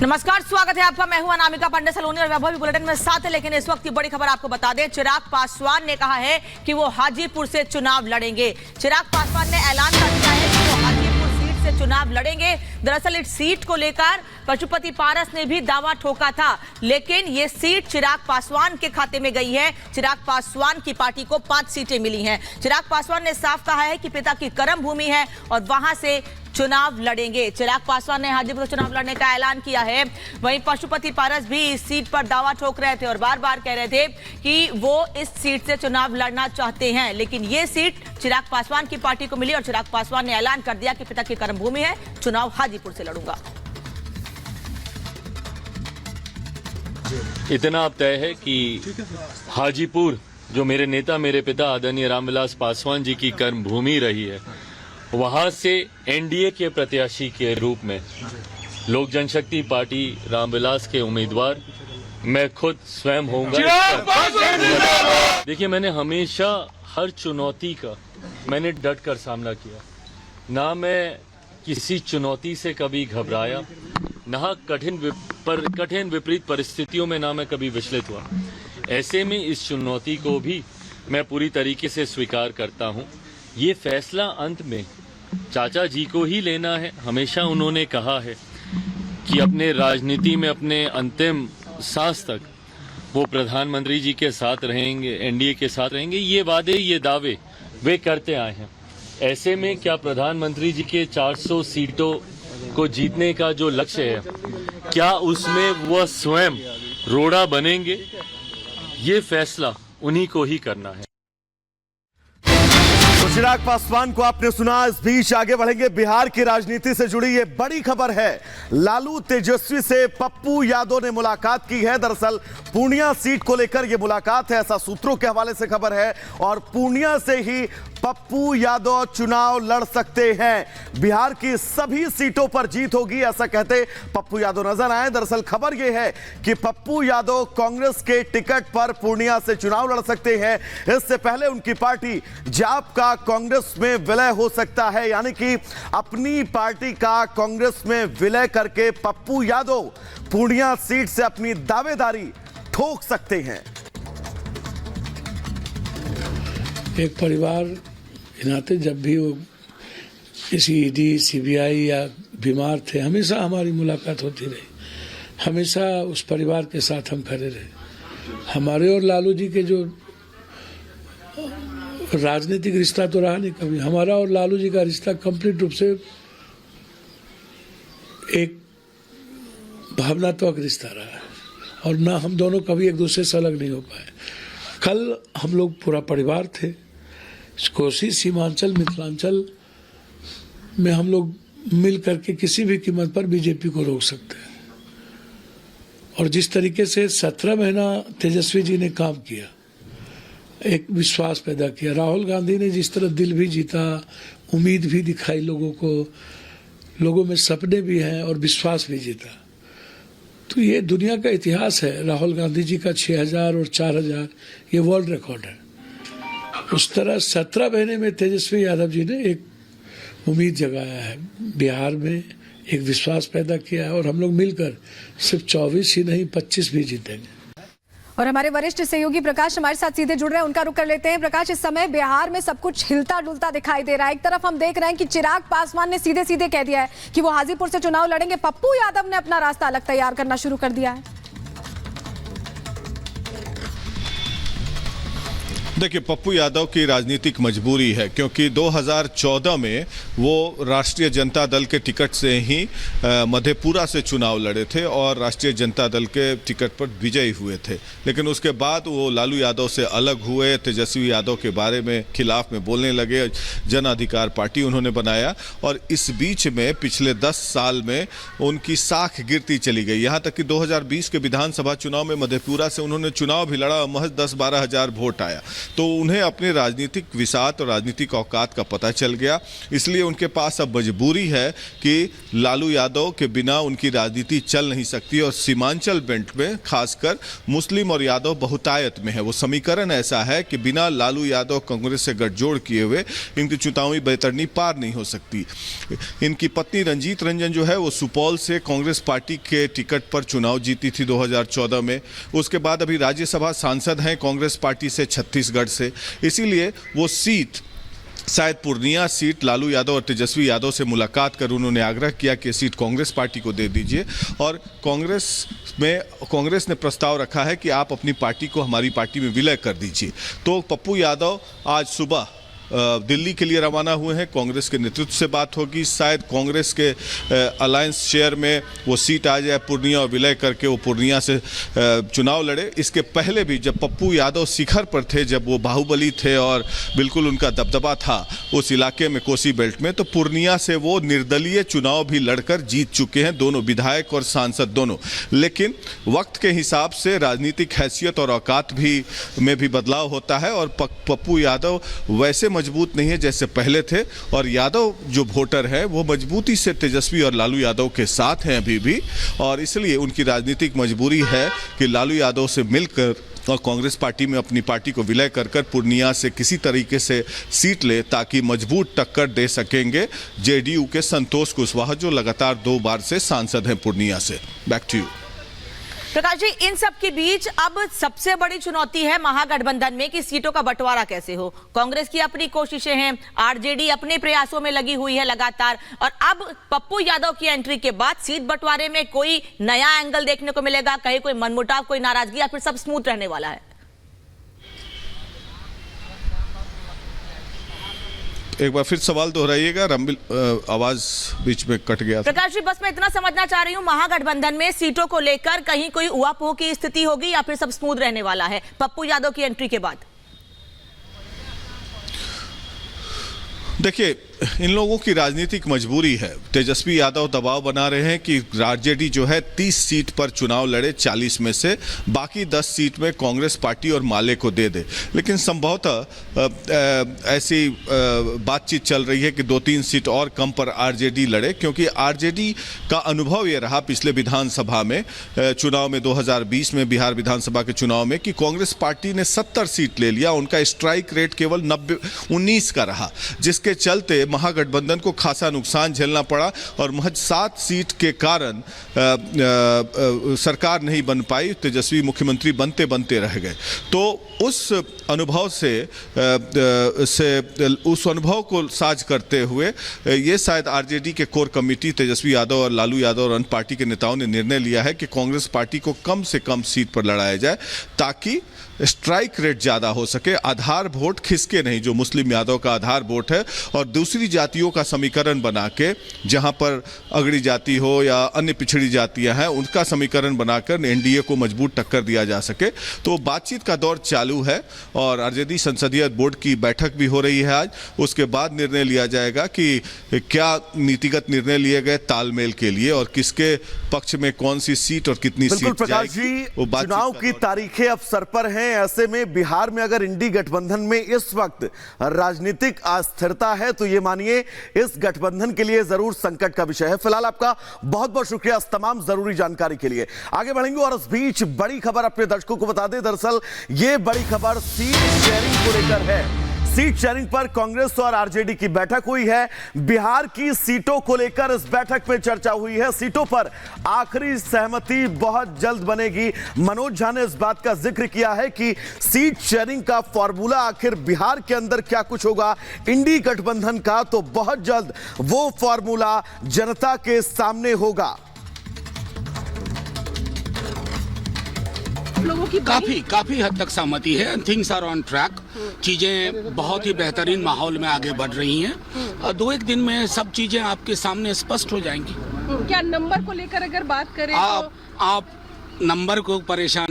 नमस्कार, स्वागत है आपका। मैं हूं अनामिका पंडित सलोनी और वैभव भी बुलेटिन में साथ है। लेकिन इस वक्त की बड़ी खबर आपको बता दें, चिराग पासवान ने कहा है कि वो हाजीपुर से चुनाव लड़ेंगे। चिराग पासवान ने ऐलान कर दिया है कि वो हाजीपुर सीट से चुनाव लड़ेंगे। दरअसल इस सीट को लेकर पशुपति पारस ने भी दावा ठोका था, लेकिन ये सीट चिराग पासवान के खाते में गई है। चिराग पासवान की पार्टी को 5 सीटें मिली हैं। चिराग पासवान ने साफ कहा है कि पिता की कर्म भूमि है और वहां से चुनाव लड़ेंगे। चिराग पासवान ने हाजीपुर से चुनाव लड़ने का ऐलान किया है। वहीं पशुपति पारस भी इस सीट पर दावा ठोक रहे थे और बार बार कह रहे थे कि वो इस सीट से चुनाव लड़ना चाहते हैं, लेकिन ये सीट चिराग पासवान की पार्टी को मिली और चिराग पासवान ने ऐलान कर दिया कि पिता की कर्मभूमि है, चुनाव हाजीपुर से लड़ूंगा। इतना अब तय है कि हाजीपुर जो मेरे नेता मेरे पिता आदरणीय रामविलास पासवान जी की कर्मभूमि रही है, वहां से एनडीए के प्रत्याशी के रूप में लोक जनशक्ति पार्टी रामविलास के उम्मीदवार मैं खुद स्वयं होऊंगा। देखिए, मैंने हमेशा हर चुनौती का मैंने डट कर सामना किया। ना मैं किसी चुनौती से कभी घबराया, ना कठिन विपरीत परिस्थितियों में ना मैं कभी विचलित हुआ। ऐसे में इस चुनौती को भी मैं पूरी तरीके से स्वीकार करता हूं। ये फैसला अंत में चाचा जी को ही लेना है। हमेशा उन्होंने कहा है कि अपने राजनीति में अपने अंतिम सांस तक वो प्रधानमंत्री जी के साथ रहेंगे, एनडीए के साथ रहेंगे। ये वादे, ये दावे वे करते आए हैं। ऐसे में क्या प्रधानमंत्री जी के 400 सीटों को जीतने का जो लक्ष्य है, क्या उसमें वह स्वयं रोड़ा बनेंगे? ये फैसला उन्हीं को ही करना है। तो चिराग पासवान को आपने सुना। इस बीच आगे बढ़ेंगे, बिहार की राजनीति से जुड़ी ये बड़ी खबर है। लालू तेजस्वी से पप्पू यादव ने मुलाकात की है। दरअसल पूर्णिया सीट को लेकर ये मुलाकात है, ऐसा सूत्रों के हवाले से खबर है। और पूर्णिया से ही पप्पू यादव चुनाव लड़ सकते हैं। बिहार की सभी सीटों पर जीत होगी, ऐसा कहते पप्पू यादव नजर आए। दरअसल खबर यह है कि पप्पू यादव कांग्रेस के टिकट पर पूर्णिया से चुनाव लड़ सकते हैं। इससे पहले उनकी पार्टी जाप का कांग्रेस में विलय हो सकता है, यानी कि अपनी पार्टी का कांग्रेस में विलय करके पप्पू यादव पूर्णिया सीट से अपनी दावेदारी ठोक सकते हैं। एक परिवार के नाते जब भी वो किसी ईडी, सीबीआई या बीमार थे, हमेशा हमारी मुलाकात होती रही। हमेशा उस परिवार के साथ हम खड़े रहे। हमारे और लालू जी के जो राजनीतिक रिश्ता तो रहा नहीं कभी। हमारा और लालू जी का रिश्ता कंप्लीट रूप से एक भावनात्मक रिश्ता रहा है और ना हम दोनों कभी एक दूसरे से अलग नहीं हो पाए। कल हम लोग पूरा परिवार थे। कोसी, सीमांचल, मिथिलांचल में हम लोग मिल करके किसी भी कीमत पर बीजेपी को रोक सकते हैं। और जिस तरीके से 17 महीना तेजस्वी जी ने काम किया, एक विश्वास पैदा किया। राहुल गांधी ने जिस तरह दिल भी जीता, उम्मीद भी दिखाई लोगों को, लोगों में सपने भी हैं और विश्वास भी जीता। तो ये दुनिया का इतिहास है। राहुल गांधी जी का 6000 और 4000 ये वर्ल्ड रिकॉर्ड है। उस तरह 17 महीने में तेजस्वी यादव जी ने एक उम्मीद जगाया है, बिहार में एक विश्वास पैदा किया है और हम लोग मिलकर सिर्फ 24 ही नहीं 25 भी जीतेंगे। और हमारे वरिष्ठ सहयोगी प्रकाश हमारे साथ सीधे जुड़ रहे हैं, उनका रुख कर लेते हैं। प्रकाश, इस समय बिहार में सब कुछ हिलता डुलता दिखाई दे रहा है। एक तरफ हम देख रहे हैं कि चिराग पासवान ने सीधे सीधे कह दिया है कि वो हाजीपुर से चुनाव लड़ेंगे। पप्पू यादव ने अपना रास्ता अलग तैयार करना शुरू कर दिया है। देखिए, पप्पू यादव की राजनीतिक मजबूरी है, क्योंकि 2014 में वो राष्ट्रीय जनता दल के टिकट से ही मधेपुरा से चुनाव लड़े थे और राष्ट्रीय जनता दल के टिकट पर विजयी हुए थे। लेकिन उसके बाद वो लालू यादव से अलग हुए, तेजस्वी यादव के बारे में खिलाफ में बोलने लगे, जन अधिकार पार्टी उन्होंने बनाया और इस बीच में पिछले 10 साल में उनकी साख गिरती चली गई। यहाँ तक कि 2020 के विधानसभा चुनाव में मधेपुरा से उन्होंने चुनाव भी लड़ा, महज 10-12 हज़ार वोट आया। तो उन्हें अपने राजनीतिक विसात और राजनीतिक औकात का पता चल गया। इसलिए उनके पास अब मजबूरी है कि लालू यादव के बिना उनकी राजनीति चल नहीं सकती और सीमांचल बेल्ट में खासकर मुस्लिम और यादव बहुतायत में है। वो समीकरण ऐसा है कि बिना लालू यादव कांग्रेस से गठजोड़ किए हुए इनकी चुनावी बैतरनी पार नहीं हो सकती। इनकी पत्नी रंजीत रंजन जो है वो सुपौल से कांग्रेस पार्टी के टिकट पर चुनाव जीती थी 2014 में। उसके बाद अभी राज्यसभा सांसद हैं कांग्रेस पार्टी से छत्तीसगढ़ से, इसीलिए वो सीट शायद पूर्णिया सीट लालू यादव और तेजस्वी यादव से मुलाकात कर उन्होंने आग्रह किया कि सीट कांग्रेस पार्टी को दे दीजिए और कांग्रेस ने प्रस्ताव रखा है कि आप अपनी पार्टी को हमारी पार्टी में विलय कर दीजिए। तो पप्पू यादव आज सुबह दिल्ली के लिए रवाना हुए हैं। कांग्रेस के नेतृत्व से बात होगी, शायद कांग्रेस के अलायंस शेयर में वो सीट आ जाए पूर्णिया और विलय करके वो पूर्णिया से चुनाव लड़े। इसके पहले भी जब पप्पू यादव शिखर पर थे, जब वो बाहुबली थे और बिल्कुल उनका दबदबा था उस इलाके में कोसी बेल्ट में, तो पूर्णिया से वो निर्दलीय चुनाव भी लड़कर जीत चुके हैं, दोनों विधायक और सांसद दोनों। लेकिन वक्त के हिसाब से राजनीतिक हैसियत और औकात में भी बदलाव होता है और पप्पू यादव वैसे मजबूत नहीं है जैसे पहले थे और यादव जो वोटर है वो मजबूती से तेजस्वी और लालू यादव के साथ हैं अभी भी, और इसलिए उनकी राजनीतिक मजबूरी है कि लालू यादव से मिलकर और कांग्रेस पार्टी में अपनी पार्टी को विलय कर पूर्णिया से किसी तरीके से सीट ले ताकि मजबूत टक्कर दे सकेंगे जेडीयू के संतोष कुशवाहा जो लगातार 2 बार से सांसद हैं पूर्णिया से। Back to you Prakash ji, इन सब के बीच अब सबसे बड़ी चुनौती है महागठबंधन में कि सीटों का बंटवारा कैसे हो। कांग्रेस की अपनी कोशिशें हैं, आरजेडी अपने प्रयासों में लगी हुई है लगातार, और अब पप्पू यादव की एंट्री के बाद सीट बंटवारे में कोई नया एंगल देखने को मिलेगा, कहीं कोई मनमुटाव, कोई नाराजगी, या फिर सब स्मूथ रहने वाला है? एक बार फिर सवाल दोहराइएगा, आवाज बीच में कट गया था। प्रकाश जी, बस मैं इतना समझना चाह रही हूँ, महागठबंधन में सीटों को लेकर कहीं कोई उहापोह की स्थिति होगी या फिर सब स्मूथ रहने वाला है पप्पू यादव की एंट्री के बाद? देखिए, इन लोगों की राजनीतिक मजबूरी है। तेजस्वी यादव दबाव बना रहे हैं कि आरजेडी जो है 30 सीट पर चुनाव लड़े 40 में से, बाकी 10 सीट में कांग्रेस पार्टी और माले को दे दे। लेकिन संभवतः ऐसी बातचीत चल रही है कि 2-3 सीट और कम पर आरजेडी लड़े, क्योंकि आरजेडी का अनुभव ये रहा पिछले विधानसभा में चुनाव में 2020 में बिहार विधानसभा के चुनाव में कि कांग्रेस पार्टी ने 70 सीट ले लिया, उनका स्ट्राइक रेट केवल 19 का रहा, जिसके चलते महागठबंधन को खासा नुकसान झेलना पड़ा और महज 7 सीट के कारण सरकार नहीं बन पाई, तेजस्वी मुख्यमंत्री बनते बनते रह गए। तो उस अनुभव उस अनुभव को साझ करते हुए ये शायद आरजेडी के कोर कमेटी तेजस्वी यादव और लालू यादव और अन्य पार्टी के नेताओं ने निर्णय लिया है कि कांग्रेस पार्टी को कम से कम सीट पर लड़ाया जाए ताकि स्ट्राइक रेट ज़्यादा हो सके, आधार वोट खिसके नहीं, जो मुस्लिम यादव का आधार वोट है, और दूसरी जातियों का समीकरण बना के, जहां पर अगड़ी जाति हो या अन्य पिछड़ी जातियां हैं, उनका समीकरण बनाकर एनडीए को मजबूत टक्कर दिया जा सके। तो बातचीत का दौर चालू है और आरजेडी संसदीय बोर्ड की बैठक भी हो रही है आज। उसके बाद निर्णय लिया जाएगा कि क्या नीतिगत निर्णय लिए गए तालमेल के लिए और किसके पक्ष में कौन सी सीट और कितनी सीट प्रकाश जी, चुनाव की तारीखें अब सर पर हैं। ऐसे में बिहार में अगर इंडी गठबंधन में इस वक्त राजनीतिक अस्थिरता है तो ये मानिए इस गठबंधन के लिए जरूर संकट का विषय है। फिलहाल आपका बहुत बहुत शुक्रिया इस तमाम जरूरी जानकारी के लिए। आगे बढ़ेंगे और इस बीच बड़ी खबर अपने दर्शकों को बता दें। दरअसल ये बड़ी खबर सीट शेयरिंग को लेकर है। सीट शेयरिंग पर कांग्रेस और आरजेडी की बैठक हुई है। बिहार की सीटों को लेकर इस बैठक में चर्चा हुई है। सीटों पर आखिरी सहमति बहुत जल्द बनेगी। मनोज झा ने इस बात का जिक्र किया है कि सीट शेयरिंग का फॉर्मूला आखिर बिहार के अंदर क्या कुछ होगा इंडी गठबंधन का, तो बहुत जल्द वो फॉर्मूला जनता के सामने होगा। लोगों की काफी हद तक सहमति है। Things are on track. चीजें बहुत ही बेहतरीन माहौल में आगे बढ़ रही हैं और 2-1 दिन में सब चीजें आपके सामने स्पष्ट हो जाएंगी। क्या नंबर को लेकर अगर बात करें आप नंबर को परेशान